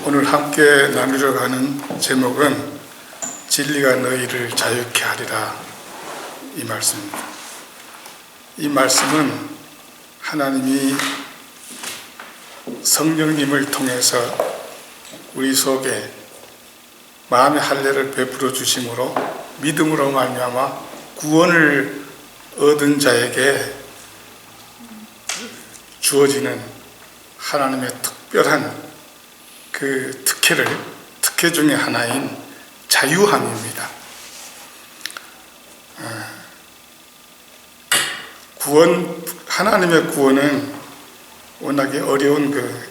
오늘 함께 나누려고 하는 제목은 진리가 너희를 자유케 하리라, 이 말씀입니다. 이 말씀은 하나님이 성령님을 통해서 우리 속에 마음의 할례를 베풀어 주심으로 믿음으로 말미암아 구원을 얻은 자에게 주어지는 하나님의 특별한 그 특혜 중에 하나인 자유함입니다. 하나님의 구원은 워낙에 어려운 그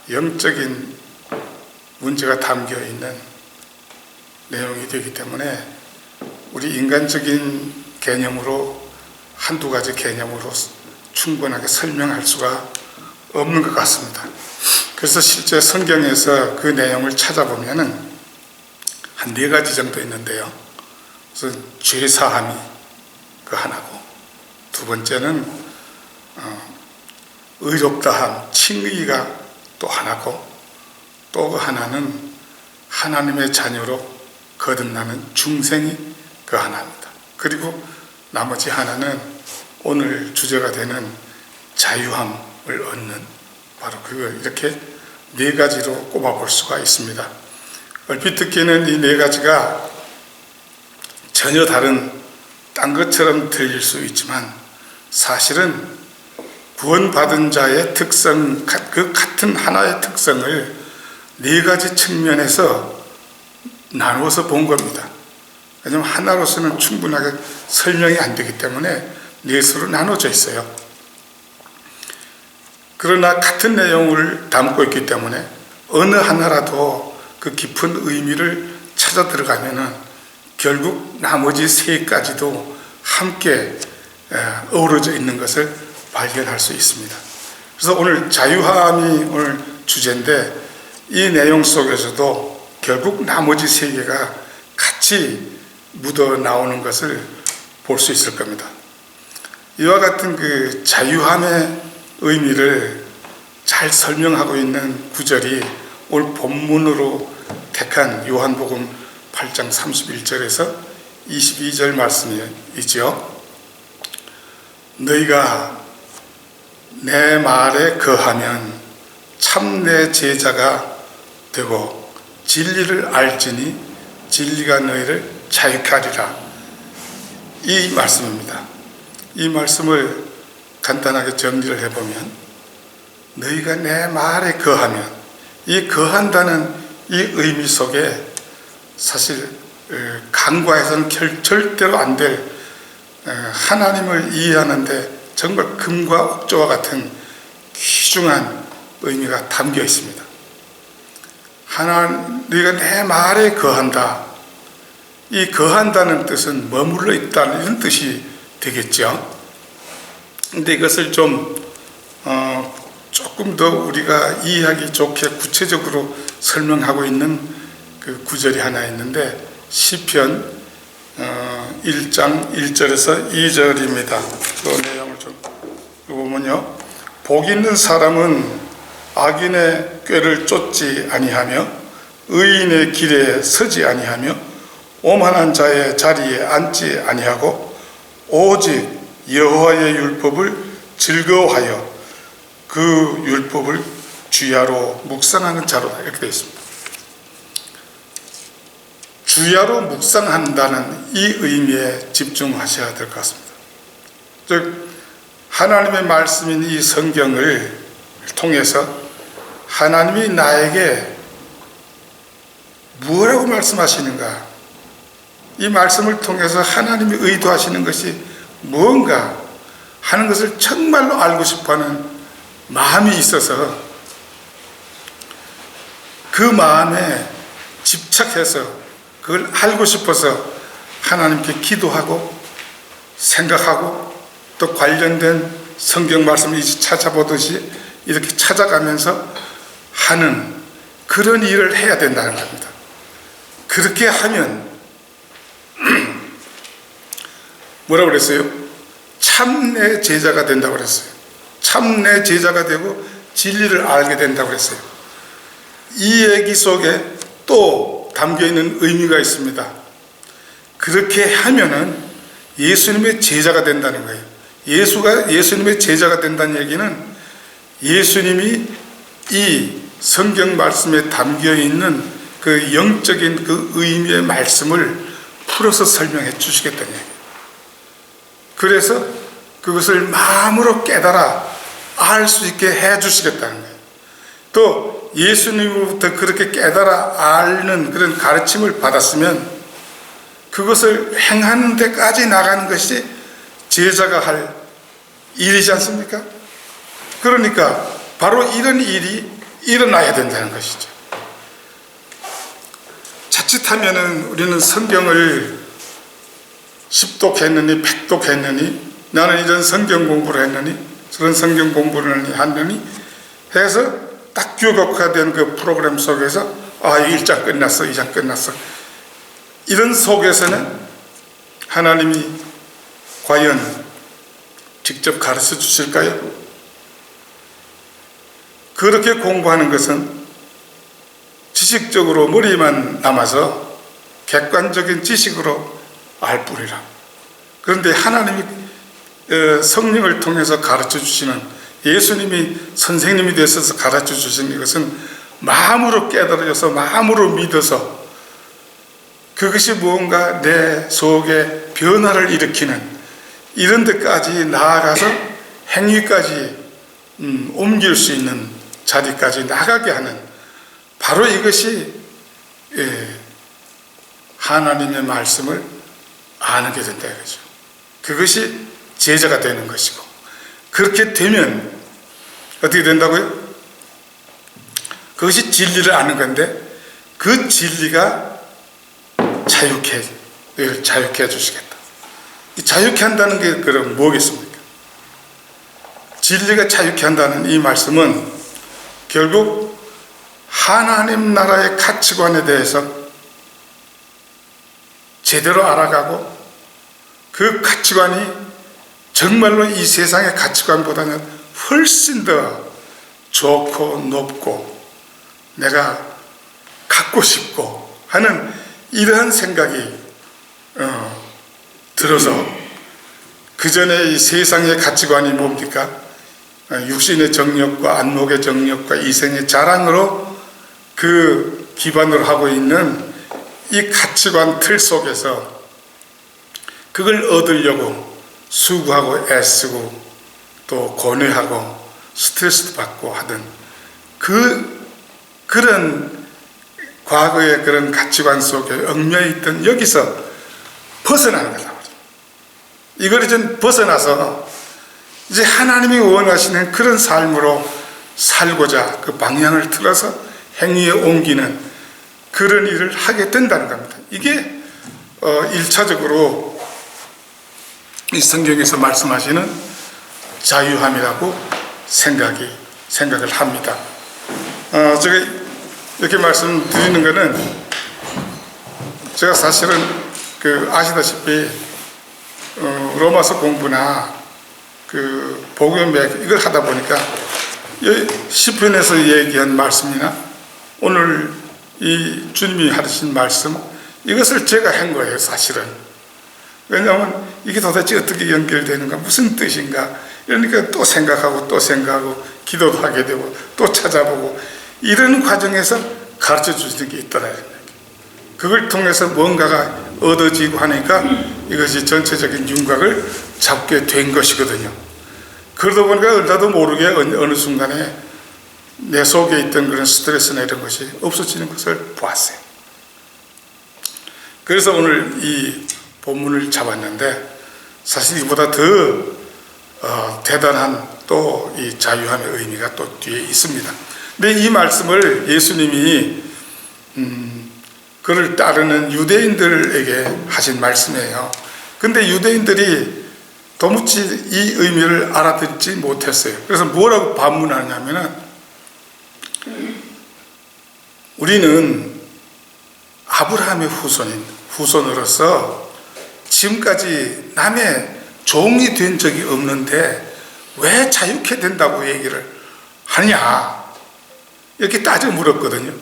영적인 문제가 담겨 있는 내용이 되기 때문에 우리 인간적인 개념으로 한두 가지 개념으로 충분하게 설명할 수가 없는 것 같습니다. 그래서 실제 성경에서 그 내용을 찾아보면은 한 4가지 정도 있는데요. 그래서 죄사함이 그 하나고, 두 번째는 의롭다함, 칭의가 또 하나고, 또 그 하나는 하나님의 자녀로 거듭나는 중생이 그 하나입니다. 그리고 나머지 하나는 오늘 주제가 되는 자유함을 얻는, 바로 그걸 이렇게 4가지로 꼽아볼 수가 있습니다. 얼핏 듣기에는 이 4가지가 전혀 딴 것처럼 들릴 수 있지만 사실은 구원받은 자의 특성, 그 같은 하나의 특성을 4가지 측면에서 나누어서 본 겁니다. 왜냐하면 하나로서는 충분하게 설명이 안 되기 때문에 4수로 나눠져 있어요. 그러나 같은 내용을 담고 있기 때문에 어느 하나라도 그 깊은 의미를 찾아 들어가면은 결국 나머지 3가지도 함께 어우러져 있는 것을 발견할 수 있습니다. 그래서 오늘 자유함이 오늘 주제인데, 이 내용 속에서도 결국 나머지 3개가 같이 묻어 나오는 것을 볼 수 있을 겁니다. 이와 같은 그 자유함의 의미를 잘 설명하고 있는 구절이 오늘 본문으로 택한 요한복음 8장 31절에서 22절 말씀이지요. 너희가 내 말에 거하면 참 내 제자가 되고 진리를 알지니 진리가 너희를 자유케 하리라, 이 말씀입니다. 이 말씀을 간단하게 정리를 해보면, 너희가 내 말에 거하면, 이 거한다는 이 의미 속에 사실 간과해서는 절대로 안 될 하나님을 이해하는데 정말 금과 옥조와 같은 귀중한 의미가 담겨 있습니다. 너희가 내 말에 거한다. 이 거한다는 뜻은 머물러 있다는 이런 뜻이 되겠죠. 근데 이것을 조금 더 우리가 이해하기 좋게 구체적으로 설명하고 있는 그 구절이 하나 있는데, 시편 1장 1절에서 2절입니다. 그 내용을 좀 보면요. 복 있는 사람은 악인의 꾀를 쫓지 아니하며 의인의 길에 서지 아니하며 오만한 자의 자리에 앉지 아니하고 오직 여호와의 율법을 즐거워하여 그 율법을 주야로 묵상하는 자로다, 이렇게 되어 있습니다. 주야로 묵상한다는 이 의미에 집중하셔야 될 것 같습니다. 즉 하나님의 말씀인 이 성경을 통해서 하나님이 나에게 무엇라고 말씀하시는가, 이 말씀을 통해서 하나님이 의도하시는 것이 무언가 하는 것을 정말로 알고 싶어하는 마음이 있어서 그 마음에 집착해서 그걸 알고 싶어서 하나님께 기도하고 생각하고 또 관련된 성경 말씀을 이제 찾아보듯이 이렇게 찾아가면서 하는 그런 일을 해야 된다는 겁니다. 그렇게 하면 뭐라고 그랬어요? 참 내 제자가 된다고 그랬어요. 참 내 제자가 되고 진리를 알게 된다고 그랬어요. 이 얘기 속에 또 담겨 있는 의미가 있습니다. 그렇게 하면은 예수님의 제자가 된다는 거예요. 예수님의 제자가 된다는 얘기는 예수님이 이 성경 말씀에 담겨 있는 그 영적인 그 의미의 말씀을 풀어서 설명해 주시겠다는 얘기예요. 그래서 그것을 마음으로 깨달아 알 수 있게 해 주시겠다는 거예요. 또 예수님으로부터 그렇게 깨달아 아는 그런 가르침을 받았으면 그것을 행하는 데까지 나가는 것이 제자가 할 일이지 않습니까? 그러니까 바로 이런 일이 일어나야 된다는 것이죠. 자칫하면은 우리는 성경을 10독했느니 100독했느니 나는 이런 성경 공부를 했느니 저런 성경 공부를 했느니 해서 딱 규격화된 그 프로그램 속에서 1장 끝났어 2장 끝났어 이런 속에서는 하나님이 과연 직접 가르쳐 주실까요? 그렇게 공부하는 것은 지식적으로 머리만 남아서 객관적인 지식으로 알 뿐이라. 그런데 하나님이 성령을 통해서 가르쳐 주시는 예수님이 선생님이 되셔서 가르쳐 주시는 것은 마음으로 깨달아져서 마음으로 믿어서 그것이 무언가 내 속에 변화를 일으키는 이런 데까지 나아가서 행위까지 옮길 수 있는 자리까지 나가게 하는 바로 이것이 하나님의 말씀을 아는 게 된다 이거죠. 그것이 제자가 되는 것이고 그렇게 되면 어떻게 된다고요? 그것이 진리를 아는 건데 그 진리가 자유케 해 주시겠다. 이 자유케 한다는 게 그럼 뭐겠습니까? 진리가 자유케 한다는 이 말씀은 결국 하나님 나라의 가치관에 대해서 제대로 알아가고 그 가치관이 정말로 이 세상의 가치관보다는 훨씬 더 좋고 높고 내가 갖고 싶고 하는 이러한 생각이 들어서 그 전에 이 세상의 가치관이 뭡니까? 육신의 정욕과 안목의 정욕과 이생의 자랑으로 그 기반으로 하고 있는 이 가치관 틀 속에서 그걸 얻으려고 수고하고 애쓰고 또 고뇌하고 스트레스도 받고 하던 그런 과거의 그런 가치관 속에 얽매여 있던 여기서 벗어나는 거다. 이걸 이제 벗어나서 이제 하나님이 원하시는 그런 삶으로 살고자 그 방향을 틀어서 행위에 옮기는 그런 일을 하게 된다는 겁니다. 이게 1차적으로 이 성경에서 말씀하시는 자유함이라고 생각을 합니다. 제가 이렇게 말씀드리는 것은 제가 사실은 아시다시피 로마서 공부나 그 복음의 이걸 하다 보니까 시편에서 얘기한 말씀이나 오늘 이 주님이 하신 말씀 이것을 제가 한 거예요, 사실은. 왜냐하면 이게 도대체 어떻게 연결되는가, 무슨 뜻인가, 그러니까 또 생각하고 기도도 하게 되고 또 찾아보고 이런 과정에서 가르쳐 주시는 게 있더라. 그걸 통해서 뭔가가 얻어지고 하니까 이것이 전체적인 윤곽을 잡게 된 것이거든요. 그러다 보니까 나도 모르게 어느 순간에 내 속에 있던 그런 스트레스나 이런 것이 없어지는 것을 보았어요. 그래서 오늘 이 본문을 잡았는데 사실 이보다 더 대단한 또 이 자유함의 의미가 또 뒤에 있습니다. 근데 이 말씀을 예수님이 그를 따르는 유대인들에게 하신 말씀이에요. 근데 유대인들이 도무지 이 의미를 알아듣지 못했어요. 그래서 뭐라고 반문하냐면은 우리는 아브라함의 후손으로서 지금까지 남의 종이 된 적이 없는데 왜 자유케 된다고 얘기를 하냐 이렇게 따져 물었거든요.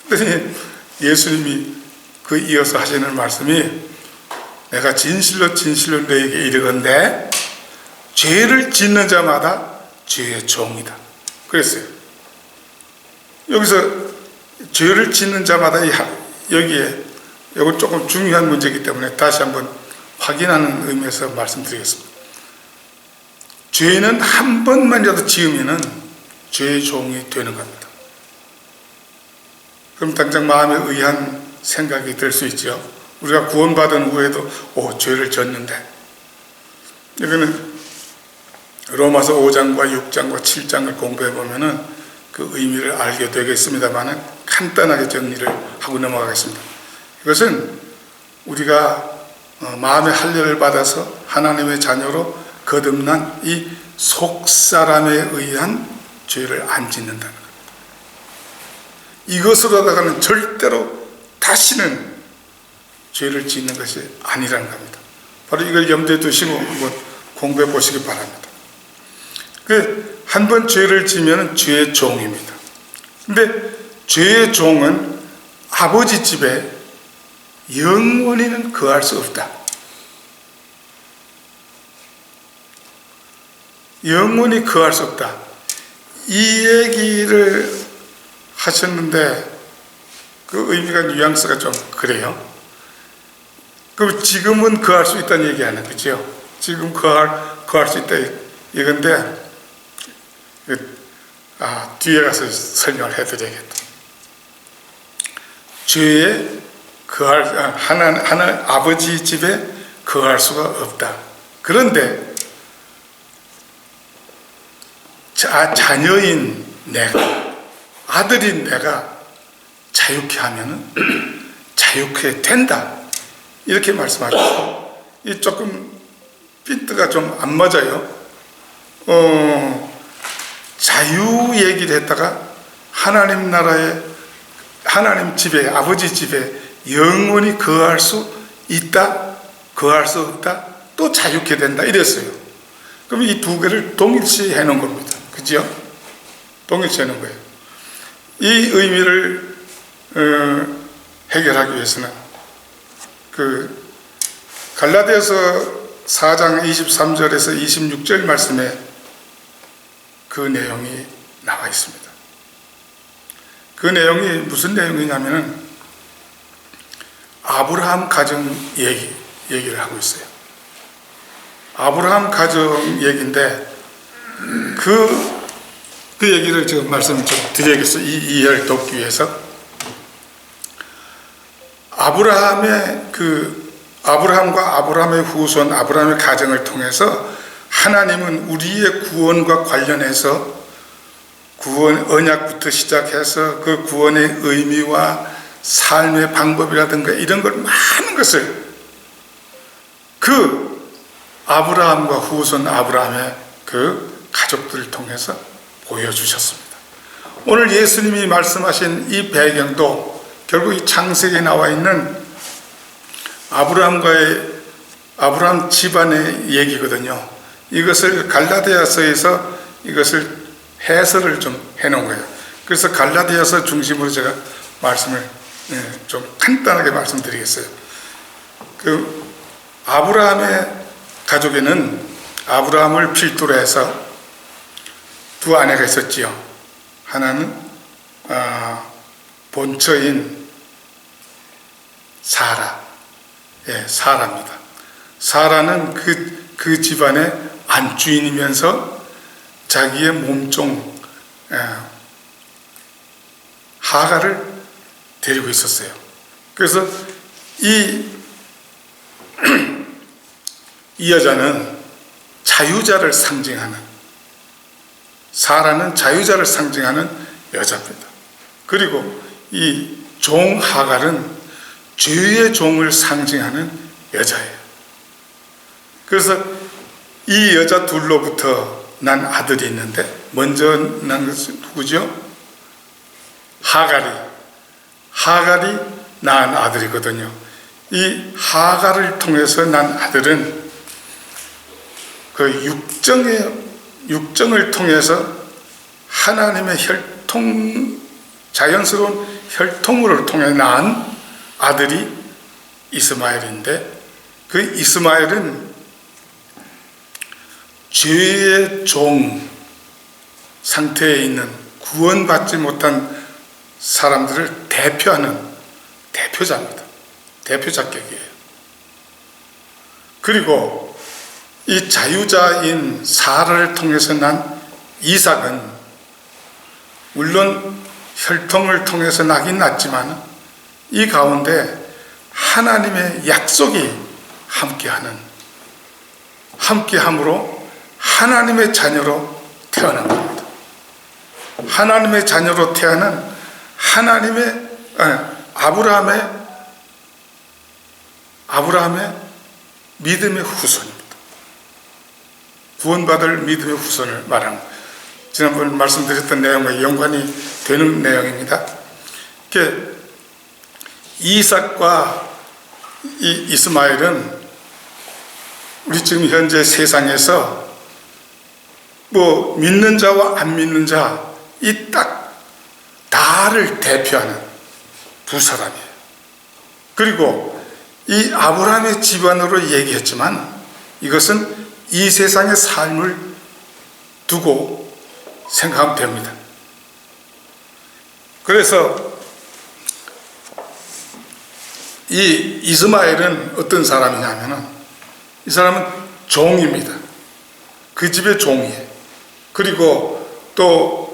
그랬더니 예수님이 그 이어서 하시는 말씀이 내가 진실로 진실로 너에게 이르건대 죄를 짓는 자마다 죄의 종이다 그랬어요. 여기서 죄를 짓는 자마다 여기에 이건 조금 중요한 문제이기 때문에 다시 한번 확인하는 의미에서 말씀드리겠습니다. 죄는 한 번만이라도 지으면은 죄의 종이 되는 겁니다. 그럼 당장 마음에 의한 생각이 들 수 있죠. 우리가 구원받은 후에도 죄를 졌는데, 여기는 로마서 5장과 6장과 7장을 공부해 보면은 그 의미를 알게 되겠습니다만은 간단하게 정리를 하고 넘어가겠습니다. 이것은 우리가 마음의 할례를 받아서 하나님의 자녀로 거듭난 이 속사람에 의한 죄를 안 짓는다는 겁니다. 이것으로다가는 절대로 다시는 죄를 짓는 것이 아니라는 겁니다. 바로 이걸 염두에 두시고 한번 공부해 보시기 바랍니다. 한 번 죄를 지면 죄의 종입니다. 근데 죄의 종은 아버지 집에 영원히는 거할 수 없다. 영원히 거할 수 없다. 이 얘기를 하셨는데 그 의미가 뉘앙스가 좀 그래요. 그럼 지금은 거할 수 있다는 얘기 아니에요, 그렇죠? 지금 거할 수 있다 이건데 뒤에 가서 설명을 해드려야겠다. 죄에 하나님 아버지 집에 거할 수가 없다. 그런데 자녀인 내가, 아들인 내가 자유케 하면은 자유케 된다. 이렇게 말씀하셨어요. 이 조금 핀트가 좀 안 맞아요. 자유 얘기를 했다가 하나님 나라에, 하나님 집에, 아버지 집에 영원히 거할 수 있다, 거할 수 없다, 또 자유케 된다 이랬어요. 그럼 이 두 개를 동일시 해놓은 겁니다. 그죠? 동일시 해놓은 거예요. 이 의미를 해결하기 위해서는 갈라디아서 4장 23절에서 26절 말씀에 그 내용이 나와 있습니다. 그 내용이 무슨 내용이냐면은 아브라함 가정 얘기를 하고 있어요. 아브라함 가정 얘기인데 그 얘기를 지금 말씀 좀 드려야겠어요. 이 이해를 돕기 위해서. 아브라함과 아브라함의 후손, 아브라함의 가정을 통해서 하나님은 우리의 구원과 관련해서 언약부터 시작해서 그 구원의 의미와 삶의 방법이라든가 이런 걸 많은 것을 그 아브라함과 후손 아브라함의 그 가족들을 통해서 보여주셨습니다. 오늘 예수님이 말씀하신 이 배경도 결국 이 창세기에 나와 있는 아브라함 집안의 얘기거든요. 이것을 갈라디아서에서 이것을 해설을 좀 해놓은 거예요. 그래서 갈라디아서 중심으로 제가 말씀을 좀 간단하게 말씀드리겠어요. 아브라함의 가족에는 아브라함을 필두로 해서 두 아내가 있었지요. 하나는 본처인 사라입니다. 사라는 그 집안의 안주인이면서 자기의 몸종 하가를 데리고 있었어요. 그래서 이 여자는 자유자를 상징하는, 사라는 자유자를 상징하는 여자입니다. 그리고 이 종 하갈은 죄의 종을 상징하는 여자예요. 그래서 이 여자 둘로부터 난 아들이 있는데 먼저 난 것은 누구죠? 하갈이 낳은 아들이거든요. 이 하갈을 통해서 난 아들은 그 육정을 통해서 하나님의 자연스러운 혈통으로 통해 낳은 아들이 이스마엘인데, 그 이스마엘은 죄의 종 상태에 있는 구원받지 못한 사람들을 대표하는 대표자입니다. 대표 자격이에요. 그리고 이 자유자인 사라를 통해서 난 이삭은 물론 혈통을 통해서 나긴 났지만 이 가운데 하나님의 약속이 함께함으로 하나님의 자녀로 태어난 겁니다. 하나님의 자녀로 태어난 아브라함의 믿음의 후손입니다. 구원받을 믿음의 후손을 말하는, 지난번에 말씀드렸던 내용과 연관이 되는 내용입니다. 이삭과 이 이스마엘은 우리 지금 현재 세상에서 믿는 자와 안 믿는 자, 이 딱 다를 대표하는 두 사람이에요. 그리고 이 아브라함의 집안으로 얘기했지만 이것은 이 세상의 삶을 두고 생각하면 됩니다. 그래서 이 이스마엘은 어떤 사람이냐면은, 이 사람은 종입니다. 그 집의 종이에요. 그리고 또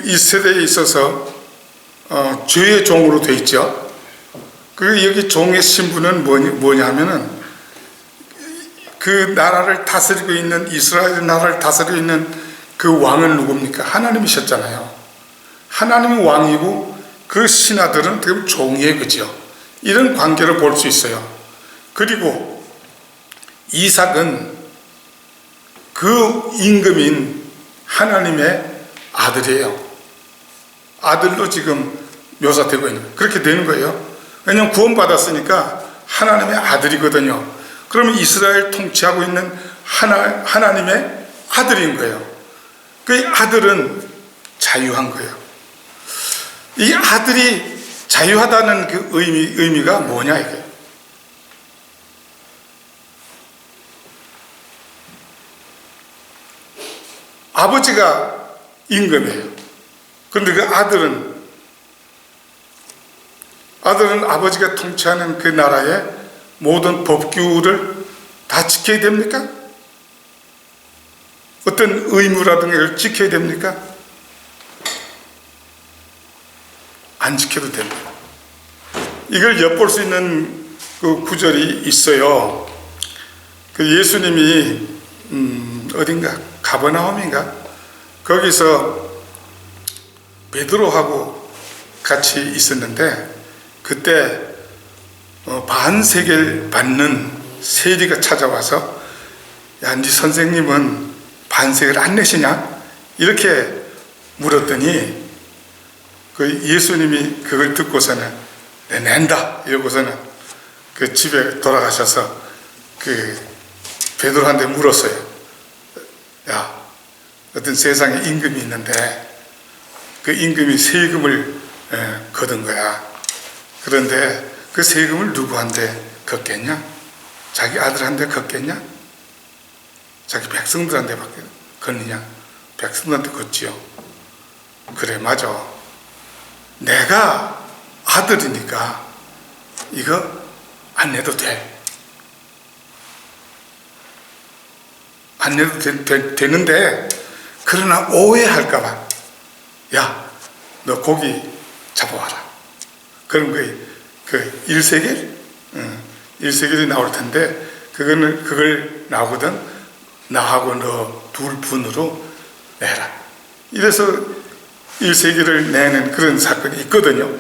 이 세대에 있어서 죄의 종으로 되어 있죠. 여기 종의 신분은 뭐냐면은 그 나라를 다스리고 있는, 이스라엘 나라를 다스리고 있는 그 왕은 누굽니까? 하나님이셨잖아요. 하나님이 왕이고 그 신하들은 어떻게 보면 종이에요. 그죠? 이런 관계를 볼 수 있어요. 그리고 이삭은 그 임금인 하나님의 아들이에요. 아들로 지금 묘사되고 있는 거예요. 그렇게 되는 거예요. 왜냐하면 구원받았으니까 하나님의 아들이거든요. 그러면 이스라엘 통치하고 있는 하나님의 아들인 거예요. 그 아들은 자유한 거예요. 이 아들이 자유하다는 그 의미가 뭐냐 이게. 아버지가 임금이에요. 그런데 그 아들은 아버지가 통치하는 그 나라의 모든 법규를 다 지켜야 됩니까? 어떤 의무라든가 이걸 지켜야 됩니까? 안 지켜도 됩니다. 이걸 엿볼 수 있는 그 구절이 있어요. 그 예수님이 어딘가 가버나움인가 거기서 베드로하고 같이 있었는데, 그때 반세계를 받는 세리가 찾아와서, 야, 네 선생님은 반세계를 안 내시냐? 이렇게 물었더니 그 예수님이 그걸 듣고서는 네, 낸다 이러고서는 그 집에 돌아가셔서 그 베드로한테 물었어요. 야, 어떤 세상에 임금이 있는데 그 임금이 세금을 거둔 거야. 그런데 그 세금을 누구한테 걷겠냐? 자기 아들한테 걷겠냐? 자기 백성들한테 걷느냐? 백성들한테 걷지요. 그래, 맞아. 내가 아들이니까 이거 안 내도 돼. 안 내도 되는데, 그러나 오해할까봐, 야, 너 고기 잡아와라. 그럼 그 일세겔? 일세겔이 나올 텐데, 그걸 나오거든. 나하고 너 둘 분으로 내라. 이래서 일세겔을 내는 그런 사건이 있거든요.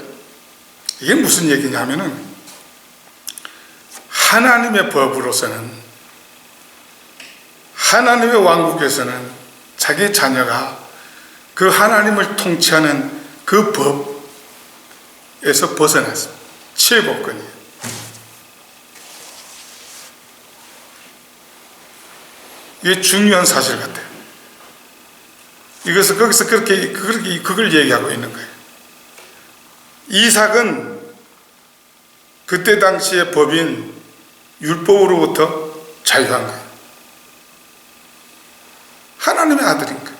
이게 무슨 얘기냐면은, 하나님의 법으로서는, 하나님의 왕국에서는 자기 자녀가 그 하나님을 통치하는 그 법에서 벗어났습니다. 칠법권이에요. 이게 중요한 사실 같아요. 이것을 거기서 그걸 얘기하고 있는 거예요. 이삭은 그때 당시의 법인 율법으로부터 자유한 거예요. 하나님의 아들인가?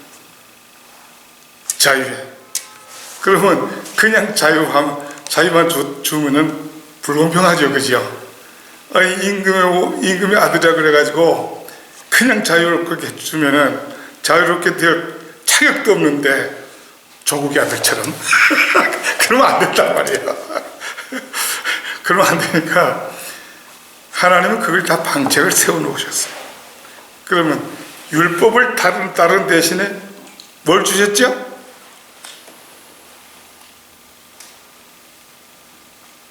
자유해. 그러면 그냥 자유만 주면은 불공평하죠, 그죠? 임금의 아들이라 그래가지고 그냥 자유롭게 주면은 자유롭게 될 자격도 없는데 조국의 아들처럼 그러면 안 된단 말이에요. 그러면 안 되니까 하나님은 그걸 다 방책을 세워놓으셨어요. 그러면 율법을 따른 대신에 뭘 주셨죠?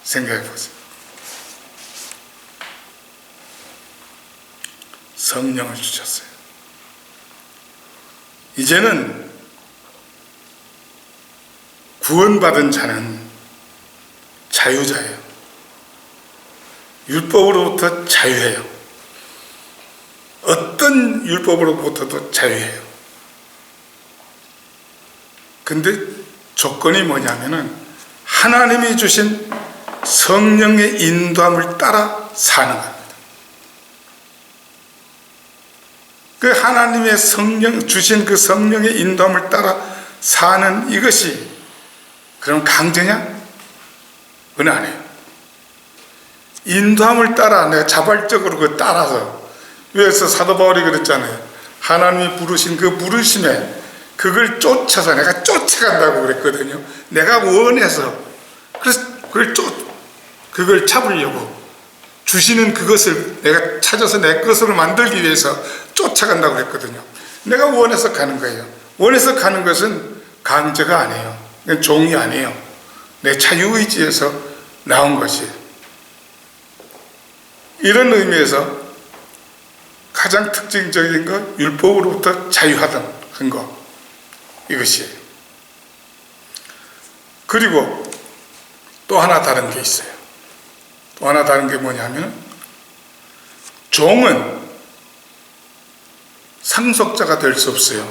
생각해 보세요. 성령을 주셨어요. 이제는 구원받은 자는 자유자예요. 율법으로부터 자유해요. 어떤 율법으로부터도 자유해요. 근데 조건이 뭐냐면은 하나님이 주신 성령의 인도함을 따라 사는 겁니다. 그 하나님의 주신 그 성령의 인도함을 따라 사는 이것이 그럼 강제냐? 그건 아니에요. 인도함을 따라 내가 자발적으로 그 따라서, 그래서 사도 바울이 그랬잖아요. 하나님이 부르신 그 부르심에 그걸 쫓아서 내가 쫓아간다고 그랬거든요. 내가 원해서 그래서 그걸 잡으려고 주시는 그것을 내가 찾아서 내 것으로 만들기 위해서 쫓아간다고 그랬거든요. 내가 원해서 가는 거예요. 원해서 가는 것은 강제가 아니에요. 종이 아니에요. 내 자유의지에서 나온 것이에요. 이런 의미에서 가장 특징적인 것, 율법으로부터 자유하던 것, 이것이에요. 그리고 또 하나 다른 게 있어요. 또 하나 다른 게 뭐냐면 종은 상속자가 될 수 없어요.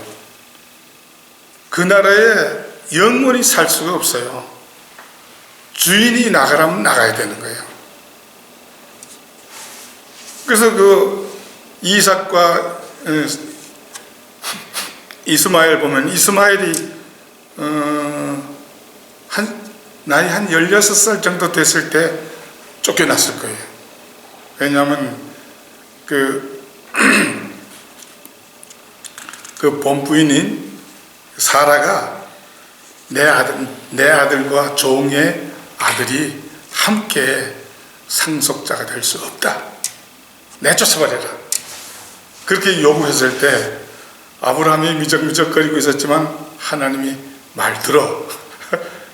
그 나라에 영원히 살 수가 없어요. 주인이 나가라면 나가야 되는 거예요. 그래서 그 이삭과 이스마엘 보면 이스마엘이 나이 한 16살 정도 됐을 때 쫓겨났을 거예요. 왜냐하면 그 본부인인 사라가 내 아들과 종의 아들이 함께 상속자가 될 수 없다. 내쫓아버려라. 그렇게 요구했을 때 아브라함이 미적미적거리고 있었지만 하나님이 말 들어.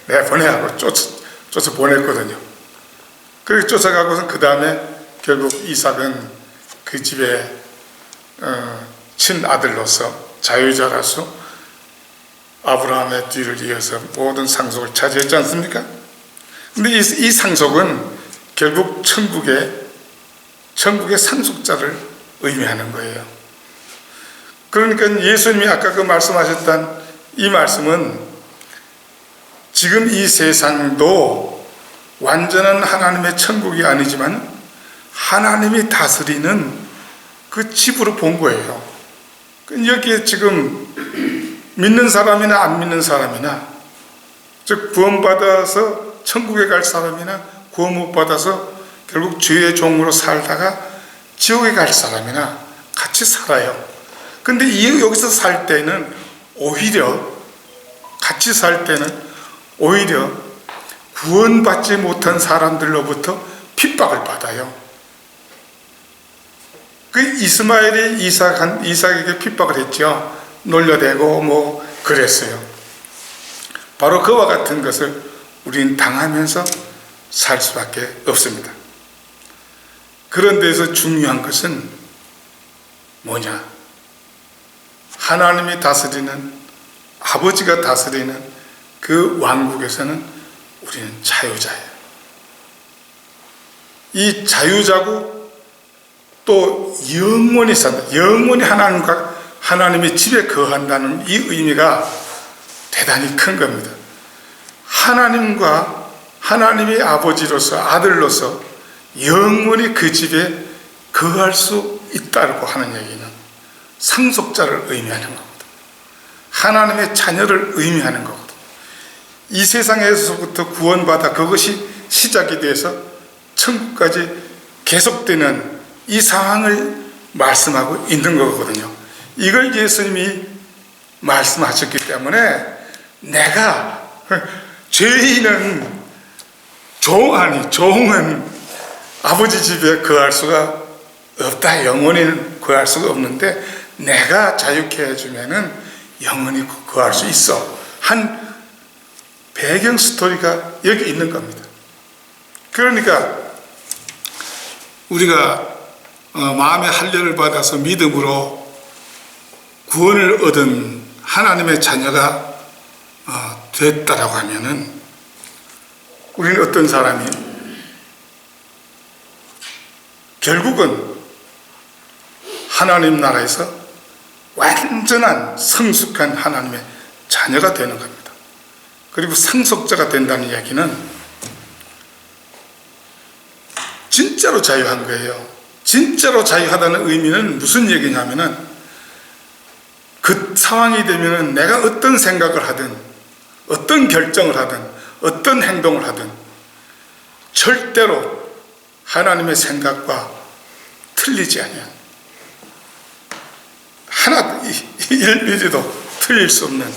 내가 보내라고 쫓아 보냈거든요. 그렇게 쫓아가고서 그 다음에 결국 이삭은 그 집의 친아들로서 자유자라서 아브라함의 뒤를 이어서 모든 상속을 차지했지 않습니까? 근데 이 상속은 결국 천국의 상속자를 의미하는 거예요. 그러니까 예수님이 아까 그 말씀하셨던 이 말씀은 지금 이 세상도 완전한 하나님의 천국이 아니지만 하나님이 다스리는 그 집으로 본 거예요. 여기에 지금 믿는 사람이나 안 믿는 사람이나, 즉 구원받아서 천국에 갈 사람이나 구원 못 받아서 결국 죄의 종으로 살다가 지옥에 갈 사람이나 같이 살아요. 근데 여기서 살 때는 오히려 같이 살 때는 오히려 구원받지 못한 사람들로부터 핍박을 받아요. 그 이스마엘이 이삭에게 핍박을 했죠. 놀려대고 뭐 그랬어요. 바로 그와 같은 것을 우리는 당하면서 살 수밖에 없습니다. 그런 데서 중요한 것은 뭐냐? 하나님이 다스리는, 아버지가 다스리는 그 왕국에서는 우리는 자유자예요. 이 자유자고 또 영원히 산다. 영원히 하나님의 집에 거한다는 이 의미가 대단히 큰 겁니다. 하나님과 하나님의 아버지로서 아들로서 영원히 그 집에 거할 수 있다고 하는 얘기는 상속자를 의미하는 겁니다. 하나님의 자녀를 의미하는 거거든요. 이 세상에서부터 구원받아 그것이 시작이 돼서 천국까지 계속되는 이 상황을 말씀하고 있는 거거든요. 이걸 예수님이 말씀하셨기 때문에 내가 죄인은 종은 아버지 집에 거할 수가 없다. 영원히는 거할 수가 없는데 내가 자유케 해주면은 영원히 거할 수 있어. 한 배경 스토리가 여기 있는 겁니다. 그러니까 우리가 마음의 할례를 받아서 믿음으로 구원을 얻은 하나님의 자녀가 됐다라고 하면은 우리는 어떤 사람이 결국은 하나님 나라에서 완전한 성숙한 하나님의 자녀가 되는 겁니다. 그리고 상속자가 된다는 이야기는 진짜로 자유한 거예요. 진짜로 자유하다는 의미는 무슨 얘기냐면은 그 상황이 되면은 내가 어떤 생각을 하든 어떤 결정을 하든 어떤 행동을 하든 절대로 하나님의 생각과 틀리지 않아요. 하나 1mm도 틀릴 수 없는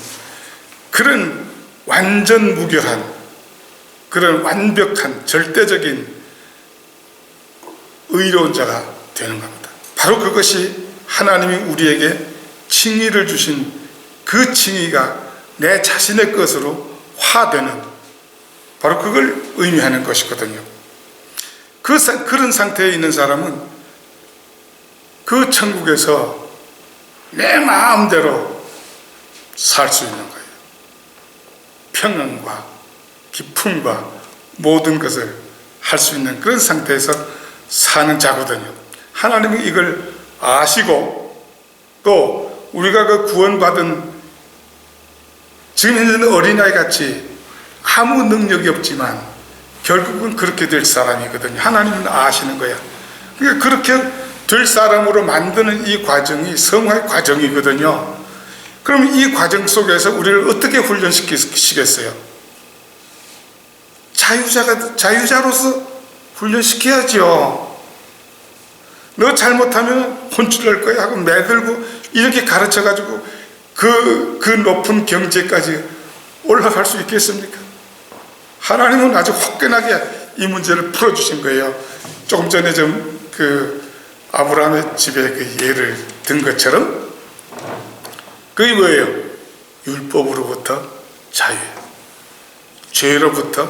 그런 완전 무결한 그런 완벽한 절대적인 의로운 자가 되는 겁니다. 바로 그것이 하나님이 우리에게 칭의를 주신 그 칭의가 내 자신의 것으로 화되는 바로 그걸 의미하는 것이거든요. 그런 상태에 있는 사람은 그 천국에서 내 마음대로 살 수 있는 거예요. 평안과 기쁨과 모든 것을 할 수 있는 그런 상태에서 사는 자거든요. 하나님은 이걸 아시고 또 우리가 그 구원받은 지금 현재는 어린아이 같이 아무 능력이 없지만 결국은 그렇게 될 사람이거든요. 하나님은 아시는 거야. 그러니까 그렇게 될 사람으로 만드는 이 과정이 성화의 과정이거든요. 그럼 이 과정 속에서 우리를 어떻게 훈련시키겠어요? 자유자로서 훈련시켜야죠. 너 잘못하면 혼쭐날 거야 하고 매들고 이렇게 가르쳐가지고 그 높은 경지까지 올라갈 수 있겠습니까? 하나님은 아주 화끈하게 이 문제를 풀어주신 거예요. 조금 전에 아브라함의 집에 그 예를 든 것처럼 그게 뭐예요? 율법으로부터 자유예요. 죄로부터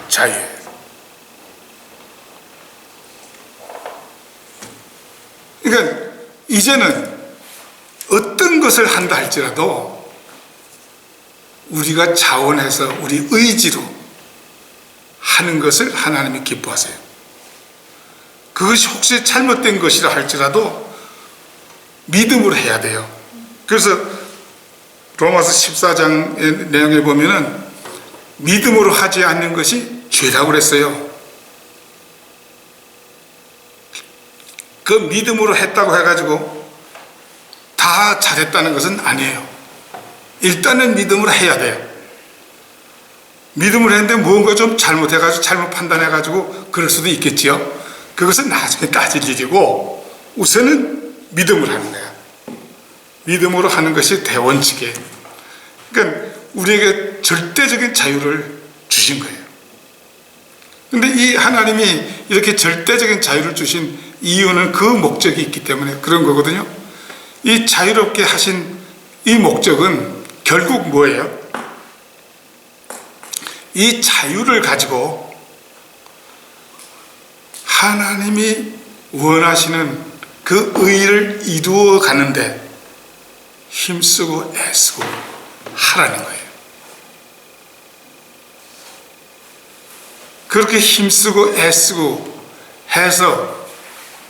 자유예요. 그러니까 이제는 어떤 것을 한다 할지라도 우리가 자원해서 우리 의지로 하는 것을 하나님이 기뻐하세요. 그것이 혹시 잘못된 것이라 할지라도 믿음으로 해야 돼요. 그래서 로마서 14장의 내용에 보면은 믿음으로 하지 않는 것이 죄라고 그랬어요. 그 믿음으로 했다고 해가지고 다 잘했다는 것은 아니에요. 일단은 믿음으로 해야 돼요. 믿음을 했는데 무언가 좀 잘못해가지고 잘못 판단해가지고 그럴 수도 있겠지요. 그것은 나중에 따질 일이고 우선은 믿음을 하는 거야. 믿음으로 하는 것이 대원칙이에요. 그러니까 우리에게 절대적인 자유를 주신 거예요. 근데 이 하나님이 이렇게 절대적인 자유를 주신 이유는 그 목적이 있기 때문에 그런 거거든요. 이 자유롭게 하신 이 목적은 결국 뭐예요? 이 자유를 가지고 하나님이 원하시는 그 의를 이루어 가는데 힘쓰고 애쓰고 하라는 거예요. 그렇게 힘쓰고 애쓰고 해서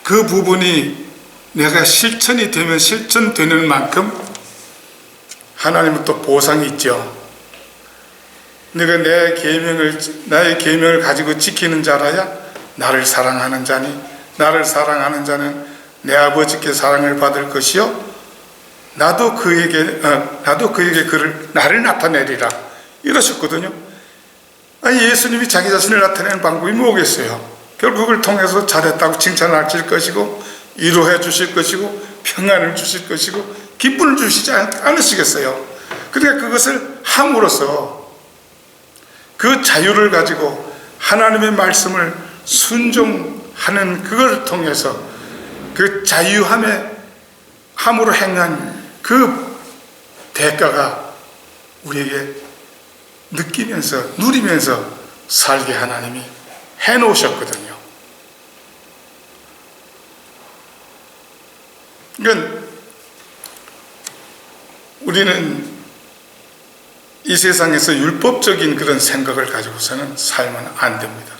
그 부분이 내가 실천이 되면 실천되는 만큼 하나님은 또 보상이 있죠. 너가 나의 계명을 가지고 지키는 자라야 나를 사랑하는 자니 나를 사랑하는 자는 내 아버지께 사랑을 받을 것이요 나도 그에게 나를 나타내리라 이러셨거든요. 아니 예수님이 자기 자신을 나타내는 방법이 뭐겠어요? 결국을 통해서 잘했다고 칭찬하실 것이고 위로해 주실 것이고 평안을 주실 것이고 기쁨을 주시지 않으시겠어요? 그러니까 그것을 함으로써 그 자유를 가지고 하나님의 말씀을 순종하는 그걸 통해서 그 함으로 행한 그 대가가 우리에게 누리면서 살게 하나님이 해놓으셨거든요. 그러니까 우리는 이 세상에서 율법적인 그런 생각을 가지고서는 살면 안 됩니다.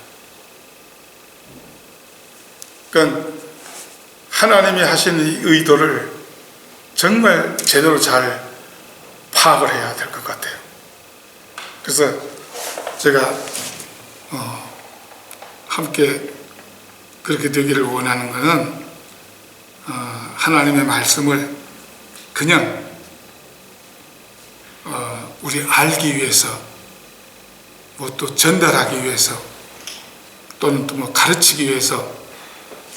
그러니까 하나님이 하신 이 의도를 정말 제대로 잘 파악을 해야 될 것 같아요. 그래서 제가 함께 그렇게 되기를 원하는 것은 하나님의 말씀을 그냥 우리 알기 위해서 뭐 또 전달하기 위해서 또는 또 뭐 가르치기 위해서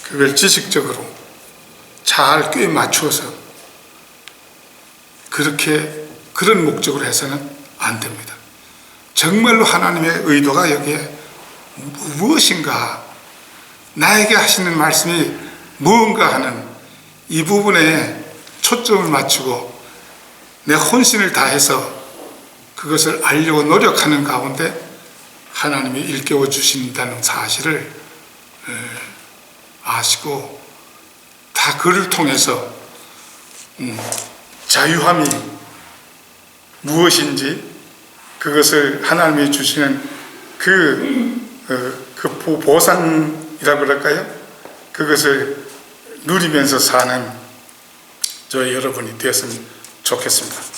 그걸 지식적으로 잘 꿰 맞추어서 그런 목적으로 해서는 안 됩니다. 정말로 하나님의 의도가 여기에 무엇인가, 나에게 하시는 말씀이 무언가 하는 이 부분에 초점을 맞추고 내 혼신을 다해서 그것을 알려고 노력하는 가운데 하나님이 일깨워 주신다는 사실을 아시고 다 그를 통해서 자유함이 무엇인지 그것을 하나님이 주시는 그 보상이라고 그럴까요? 그것을 누리면서 사는 저희 여러분이 되었으면 좋겠습니다.